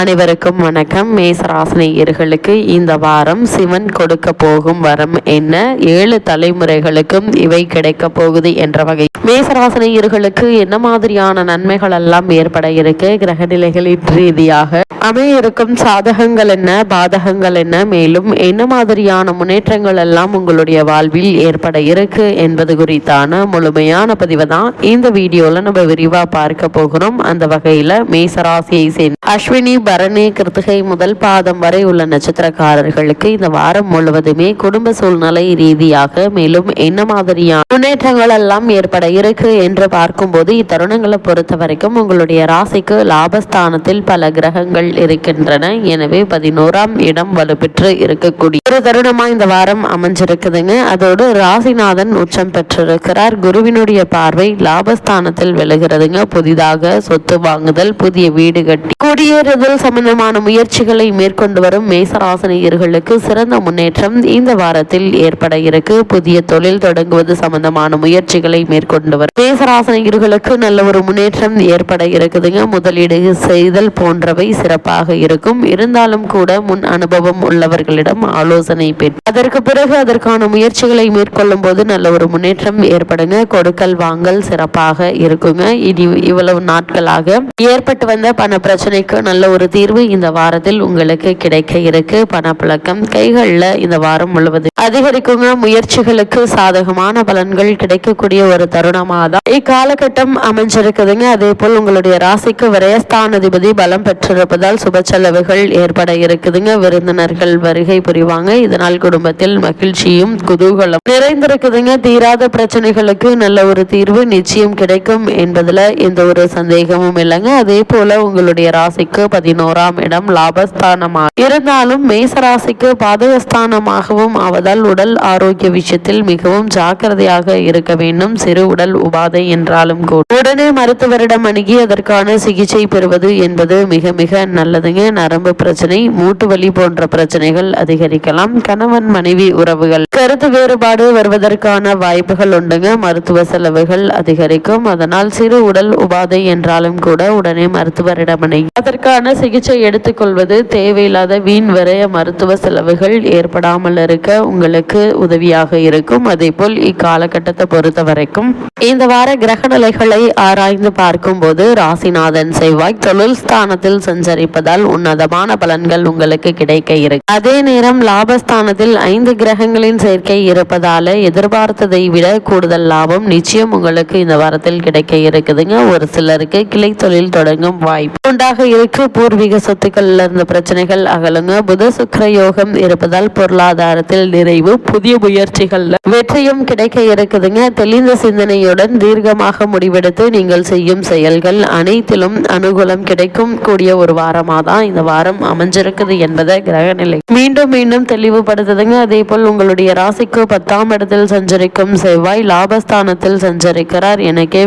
அனைவருக்கும் வணக்கம். மேசராசினியர்களுக்கு இந்த வாரம் சிவன் கொடுக்க போகும் வரம் என்ன, 7 தலைமுறைகளுக்கும் இவை கிடைக்க போகுது என்ற வகை மேசராசினியர்களுக்கு என்ன மாதிரியான நன்மைகள் எல்லாம் ஏற்பட இருக்கு, கிரகநிலைகளின் ரீதியாக அமைய இருக்கும் சாதகங்கள் என்ன, பாதகங்கள் என்ன, மேலும் என்ன மாதிரியான முன்னேற்றங்கள் எல்லாம் உங்களுடைய வாழ்வில் ஏற்பட இருக்கு என்பது குறித்தான முழுமையான பதிவை தான் இந்த வீடியோல நம்ம விரிவா பார்க்க போகிறோம். அந்த வகையில மேசராசியை சேர்ந்த அஸ்வினி, பரணி, கிருத்திகை முதல் பாதம் வரை உள்ள நட்சத்திரக்காரர்களுக்கு இந்த வாரம் முழுவதுமே குடும்ப சூழ்நிலை ரீதியாக மேலும் என்ன மாதிரியான முன்னேற்றங்கள் எல்லாம் ஏற்பட இருக்கு என்று பார்க்கும்போது இத்தருணங்களை பொறுத்த வரைக்கும் உங்களுடைய ராசிக்கு லாபஸ்தானத்தில் பல கிரகங்கள் இருக்கின்றன. எனவே 11ஆம் இடம் வலுப்பெற்று இருக்கக்கூடிய ஒரு தருணமா இந்த வாரம் அமைஞ்சிருக்குதுங்க. அதோடு ராசிநாதன் உச்சம் பெற்றிருக்கிறார். குருவினுடைய பார்வை லாபஸ்தானத்தில் விழுகிறதுங்க. புதிதாக சொத்து வாங்குதல், புதிய வீடு கட்டி குடியேறுதல் சம்பந்தமான முயற்சிகளை மேற்கொண்டு வரும் மேசராசினியர்களுக்கு சிறந்த முன்னேற்றம் இந்த வாரத்தில் ஏற்பட இருக்கு. புதிய தொழில் தொடங்குவது சம்பந்தமான முயற்சிகளை மேற்கொண்டு வரும் மேசராசினியர்களுக்கு நல்ல ஒரு முன்னேற்றம் ஏற்பட இருக்குதுங்க. முதலீடு செய்தல் போன்றவை சிறப்பாக இருக்கும். இருந்தாலும் கூட முன் அனுபவம் உள்ளவர்களிடம் ஆலோசனை பெற்று அதற்கு பிறகு அதற்கான முயற்சிகளை மேற்கொள்ளும் போது நல்ல ஒரு முன்னேற்றம் ஏற்படுங்க. கொடுக்கல் வாங்கல் சிறப்பாக இருக்குங்க. இவ்வளவு நாட்களாக ஏற்பட்டு வந்த பண பிரச்சனைக்கு நல்ல ஒரு தீர்வு இந்த வாரத்தில் உங்களுக்கு கிடைக்க இருக்கு. பணப்புழக்கம் கைகள்ல இந்த வாரம் முழுவதும் அதிகரிக்குங்க. முயற்சிகளுக்கு சாதகமான பலன்கள் கிடைக்கக்கூடிய ஒரு தருணமாக தான் இக்காலகட்டம் அமைஞ்சிருக்குதுங்க. அதே போல் உங்களுடைய ராசிக்கு விரயஸ்தானாதிபதி பலம் பெற்றிருப்பதால் சுப செலவுகள் ஏற்பட இருக்குதுங்க. விருந்தினர்கள் வருகை புரிவாங்க. இதனால் குடும்பத்தில் மகிழ்ச்சியும் குதூகலம் நிறைந்திருக்குதுங்க. தீராத பிரச்சனைகளுக்கு நல்ல ஒரு தீர்வு நிச்சயம் கிடைக்கும் என்பதுல எந்த ஒரு சந்தேகமும் இல்லைங்க. அதே போல உங்களுடைய ராசிக்கு 11ஆம் இடம் லாபஸ்தானமாக இருந்தாலும் மேசராசிக்கு பாதகஸ்தானமாகவும் ஆவதால் உடல் ஆரோக்கிய விஷயத்தில் மிகவும் ஜாக்கிரதையாக இருக்க வேண்டும். சிறு உடல் உபாதை என்றாலும் கூட உடனே மருத்துவரிடம் அணுகி அதற்கான சிகிச்சை பெறுவது என்பது மிக மிக நல்லதுங்க. நரம்பு பிரச்சனை, மூட்டு வலி போன்ற பிரச்சனைகள் அதிகரிக்கலாம். கணவன் மனைவி உறவுகள் கருத்து வேறுபாடு வருவதற்கான வாய்ப்புகள் உண்டுங்க. மருத்துவ செலவுகள் அதிகரிக்கும். அதனால் சிறு உடல் உபாதை என்றாலும் கூட உடனே மருத்துவரிடம் அணுகி அதற்கான சிகிச்சை எடுத்துக்கொள்வது தேவையில்லாத வீண் விரைய மருத்துவ செலவுகள் ஏற்படாமல் இருக்க உங்களுக்கு உதவியாக இருக்கும். அதே போல் இக்காலகட்டத்தை பொறுத்த வரைக்கும் இந்த வார கிரக நிலைகளை ஆராய்ந்து பார்க்கும் போது ராசிநாதன் செவ்வாய் தொழில் ஸ்தானத்தில் சஞ்சரிப்பதால் உன்னதமான பலன்கள் உங்களுக்கு கிடைக்க இருக்கு. அதே நேரம் லாபஸ்தானத்தில் 5 கிரகங்களின் சேர்க்கை இருப்பதால எதிர்பார்த்ததை விட கூடுதல் லாபம் நிச்சயம் உங்களுக்கு இந்த வாரத்தில் கிடைக்க இருக்குதுங்க. ஒரு சிலருக்கு கிளை தொழில் தொடங்கும் வாய்ப்பு உண்டாக இருக்கு. பூர்வீக சொத்துக்கள்ல இருந்த பிரச்சனைகள் அகலுங்க. புத சுக்கிர யோகம் இருப்பதால் பொருளாதாரத்தில் நிறைவு, புதிய முயற்சிகள்ல வெற்றியும் கிடைக்க இருக்குதுங்க. தெளிந்த சிந்தனையுடன் தீர்க்கமாக முடிவெடுத்து நீங்கள் செய்யும் செயல்கள் அனைத்திலும் அனுகூலம் கிடைக்கும் கூடிய ஒரு வாரமா தான் இந்த வாரம் அமைஞ்சிருக்குது என்பதை கிரகநிலை மீண்டும் மீண்டும் தெளிவுபடுத்துதுங்க. அதே போல் உங்களுடைய ராசிக்கு 10ஆம் இடத்தில் சஞ்சரிக்கும் செவ்வாய் லாபஸ்தானத்தில் சஞ்சரிக்கிறார். எனக்கே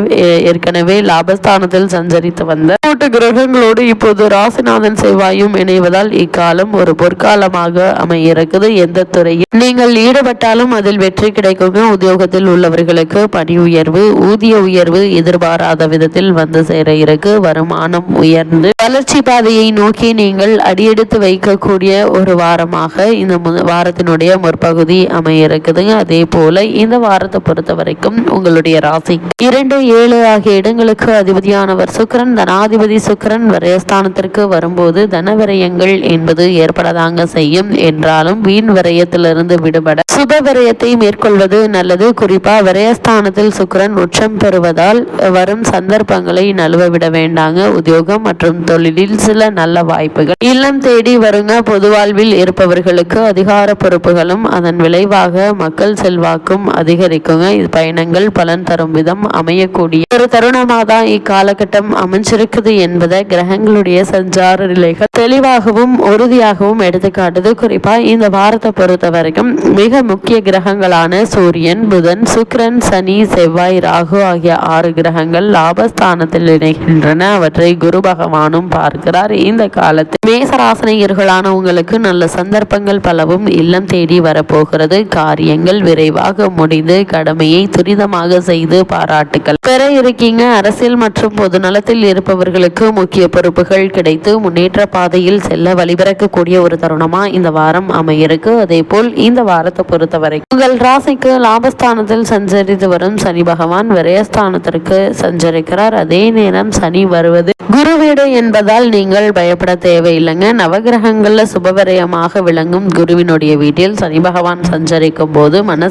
ஏற்கனவே லாபஸ்தானத்தில் சஞ்சரித்து வந்த கூட்டு கிரகங்களோடு இப்போது ராசிநாதன் செவ்வாயும் இணைவதால் இக்காலம் ஒரு பொற்காலமாக அமையிருக்குது. எந்த துறையில் நீங்கள் ஈடுபட்டாலும் அதில் வெற்றி கிடைக்குங்க. உத்தியோகத்தில் உள்ளவர்களுக்கு பணி உயர்வு, ஊதிய உயர்வு எதிர்பாராத விதத்தில் வந்து சேர இருக்கு. வருமானம் உயர்ந்து வளர்ச்சி பாதையை நோக்கி நீங்கள் அடியெடுத்து வைக்கக்கூடிய ஒரு வாரமாக இந்த வாரத்தினுடைய முற்பகுதி அமையிருக்குதுங்க. அதே போல இந்த வாரத்தை பொறுத்த வரைக்கும் உங்களுடைய ராசி 2, 7 ஆகிய இடங்களுக்கு அதிபதியானவர் சுக்கிரன். தனாதிபதி சுக்கிரன் விரயஸ்தானத்திற்கு வரும்போது தனவிரயங்கள் என்பது ஏற்படதாங்க செய்யும். என்றாலும் வீண் விரயத்திலிருந்து விடுபட சுப விரயத்தை மேற்கொள்வது நல்லது. குறிப்பா விரயஸ்தானத்தில் சுக்கிரன் உச்சம் பெறுவதால் வரும் சந்தர்ப்பங்களை நழுவ விட வேண்டாங்க. உத்தியோகம் மற்றும் தொழிலில் சில நல்ல வாய்ப்புகள் இல்லம் தேடி வருங்க. பொது வாழ்வில் இருப்பவர்களுக்கு அதிகார பொறுப்புகளும் அதன் விளைவாக மக்கள் செல்வாக்கும் அதிகரிக்குங்க. இது பயணங்கள் பலன் தரும் விதம் அமையக்கூடிய ஒரு தருணமாக தான் இக்காலகட்டம் அமைஞ்சிருக்குது என்பதை கிரகங்களுடைய சஞ்சார நிலைகள் தெளிவாகவும் உறுதியாகவும் எடுத்துக்காட்டுது. குறிப்பா இந்த வாரத்தை பொறுத்த வரைக்கும் மிக முக்கிய கிரகங்களான சூரியன், புதன், சுக்கிரன், சனி, செவ்வாய், ராகு ஆகிய 6 கிரகங்கள் லாபஸ்தானத்தில் இணைகின்றன. அவற்றை குரு பகவானும் பார்க்கிறார். வருகிறார். இந்த காலத்தில் மேசராசினியர்களான உங்களுக்கு நல்ல சந்தர்ப்பங்கள் பலவும் இல்லம் தேடி வரப்போகிறது. காரியங்கள் விரைவாக முடிந்து கடமையை துரிதமாக செய்து பாராட்டுக்கள் பெற இருக்கீங்க. அரசியல் மற்றும் பொது நலத்தில் இருப்பவர்களுக்கு முக்கிய பொறுப்புகள் கிடைத்து முன்னேற்ற பாதையில் செல்ல வழிபிறக்கக்கூடிய ஒரு தருணமா இந்த வாரம் அமையிருக்கு. அதே போல் இந்த வாரத்தை பொறுத்தவரை உங்கள் ராசிக்கு லாபஸ்தானத்தில் சஞ்சரித்து வரும் சனி பகவான் விரயஸ்தானத்திற்கு சஞ்சரிக்கிறார். அதே நேரம் சனி வருவது குரு வீடு என்பதால் நீங்கள் பயப்பட தேவையில்லைங்க. நவகிரகங்கள்ல சுபவிரயமாக விளங்கும் குருவினுடைய வீட்டில் சனி பகவான் சஞ்சரிக்கும் போது மன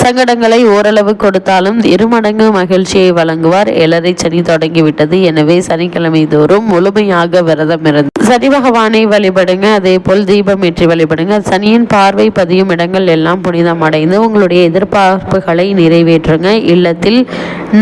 சங்கடங்களை ஓரளவு கொடுத்தாலும் இருமடங்கு மகிழ்ச்சியை வழங்குவார். 7:30 சனி தொடங்கிவிட்டது. எனவே சனிக்கிழமை தோறும் முழுமையாக விரதம் இருந்து சனி பகவானை வழிபடுங்க. அதே போல் தீபம் ஏற்றி வழிபடுங்க. சனியின் பார்வை பதியும் இடங்கள் எல்லாம் புனிதம் அடைந்து உங்களுடைய எதிர்பார்ப்புகளை நிறைவேற்றுங்க. இல்லத்தில்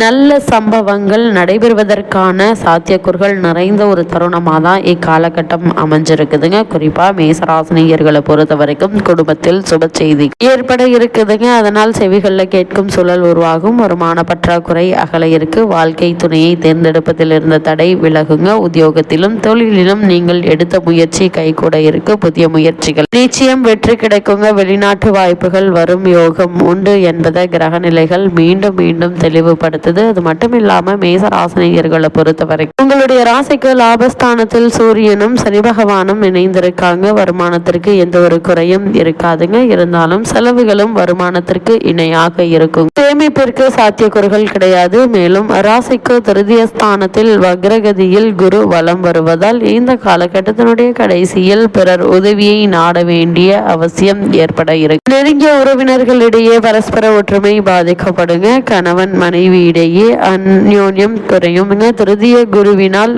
நல்ல சம்பவங்கள் நடைபெறுவதற்கான சாத்தியக்கூறுகள் நிறைந்த ஒரு தருணமாக தான் இக்காலகட்டம் அமைஞ்சிருக்குதுங்க. குறிப்பா மேசராசினியர்களை பொறுத்த வரைக்கும் குடும்பத்தில் சுப செய்தி ஏற்பட இருக்குதுங்க. அதனால் செவிகளில் கேட்கும் சூழல் உருவாகும். வருமான பற்றாக்குறை அகல இருக்கு. வாழ்க்கை துணையை தேர்ந்தெடுப்பதில் இருந்த தடை விலகுங்க. உத்தியோகத்திலும் தொழிலிலும் நீங்கள் எடுத்த முயற்சி கைகூட இருக்கு. புதிய முயற்சிகள் நிச்சயம் வெற்றி கிடைக்குங்க. வெளிநாட்டு வாய்ப்புகள் வரும் யோகம் உண்டு என்பதை கிரக நிலைகள் மீண்டும் மீண்டும் தெளிவுபடுத்துது. அது மட்டும் இல்லாம மேசராசினியர்களை பொறுத்தவரை உங்களுடைய ராசிக்கு லாபஸ்தானத்தில் சூரியனும் சனி பகவானும் இணைந்திருக்காங்க. வருமானத்திற்கு எந்த ஒரு குறையும் இருக்காதுங்க. இருந்தாலும் செலவுகளும் வருமானத்திற்கு இணையாக இருக்கும். சேமிப்பிற்கு சாத்தியக்கூறுகள் கிடையாது. மேலும் ராசிக்கு திருதிய ஸ்தானத்தில் வக்ரகதியில் குரு வலம் வருவதால் இந்த காலகட்டத்தினுடைய கடைசியில் பிறர் உதவியை நாட வேண்டிய அவசியம் ஏற்பட இருக்கு. நெருங்கிய உறவினர்களிடையே பரஸ்பர ஒற்றுமை பாதிக்கப்படுங்க. கணவன் மனைவி இடையே அந்யோன்யம் குறையும். திருதிய குருவினால்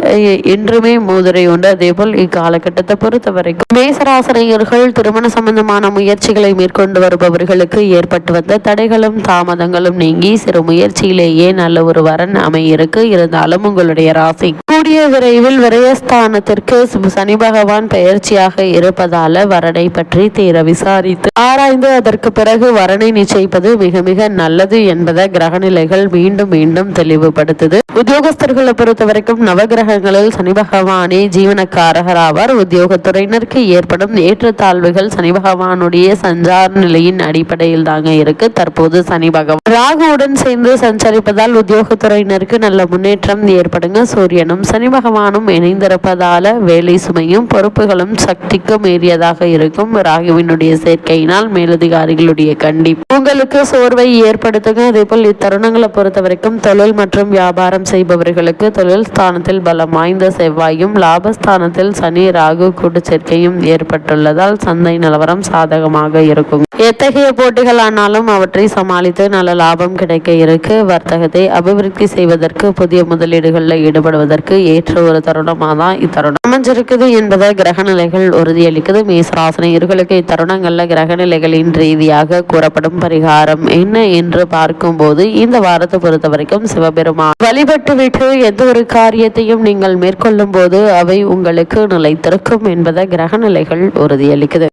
என்றுமே மோதிரை உண்டு. அதே போல் இக்காலகட்டத்தை பொறுத்த வரைக்கும் மேசராசினியர்கள் திருமண சம்பந்தமான முயற்சிகளை மேற்கொண்டு வருபவர்களுக்கு ஏற்பட்டு வந்த தடைகளும் தாமதங்களும் நீங்கி சிறு முயற்சியிலேயே நல்ல ஒரு வரன் அமையிருக்கு. இருந்தாலும் உங்களுடைய ராசி கூடிய விரைவில் விரயஸ்தானத்திற்கு சனி பகவான் பெயர்ச்சியாக இருப்பதால வரனை பற்றி தீர விசாரித்து ஆராய்ந்து அதற்கு பிறகு வரனை நிச்சயிப்பது மிக மிக நல்லது என்பதை கிரகநிலைகள் மீண்டும் மீண்டும் தெளிவுபடுத்துது. உத்தியோகஸ்தர்களை பொறுத்த வரைக்கும் நவகிரகங்களில் சனி பகவானே ஜீவனக்காரகர் ஆவார். உத்தியோகத்துறையினருக்கு ஏற்படும் ஏற்றத்தாழ்வுகள் சனி பகவானுடைய சஞ்சார நிலையின் அடிப்படையில் தாங்க இருக்கு. தற்போது சனி பகவான் ராகுவுடன் சேர்ந்து சஞ்சரிப்பதால் உத்தியோகத்துறையினருக்கு நல்ல முன்னேற்றம் ஏற்படுங்க. சூரியனும் சனி பகவானும் இணைந்திருப்பதால வேலை சுமையும் பொறுப்புகளும் சக்திக்கு மீறியதாக இருக்கும். ராகுவினுடைய சேர்க்கையினால் மேலதிகாரிகளுடைய கண்டிப்பு உங்களுக்கு சோர்வை ஏற்படுத்துங்க. அதே போல் இத்தருணங்களை பொறுத்த வரைக்கும் தொழில் மற்றும் வியாபாரம் செய்பவர்களுக்கு தொழில் ஸ்தானத்தில் பலம் வாய்ந்த செவ்வாயும் லாபஸ்தானத்தில் சனி ராகு கூட்டு சேர்க்கையும் ஏற்பட்டுள்ளதால் சந்தை நிலவரம் சாதகமாக இருக்கும். எத்தகைய போட்டிகள் ஆனாலும் அவற்றை சமாளித்து நல்ல லாபம் கிடைக்க இருக்கு. வர்த்தகத்தை அபிவிருத்தி செய்வதற்கு புதிய முதலீடுகளில் ஈடுபடுவதற்கு ஏற்ற ஒரு தருணமாக தான் இத்தருணம் அமைஞ்சிருக்குது என்பதை கிரகநிலைகள் உறுதியளிக்குது. மேசராசினியர்களுக்கு இத்தருணங்கள்ல கிரகநிலைகளின் ரீதியாக கூறப்படும் பரிகாரம் என்ன என்று பார்க்கும்போது இந்த வாரத்தை பொறுத்த வரைக்கும் சிவபெருமான் வழிபட்டு விட்டு எந்த ஒரு காரியத்தையும் நீங்கள் மேற்கொள்ளும் போது அவை உங்களுக்கு நிலைத்திருக்கும் என்பதை கிரகநிலைகள் உறுதியளிக்குது.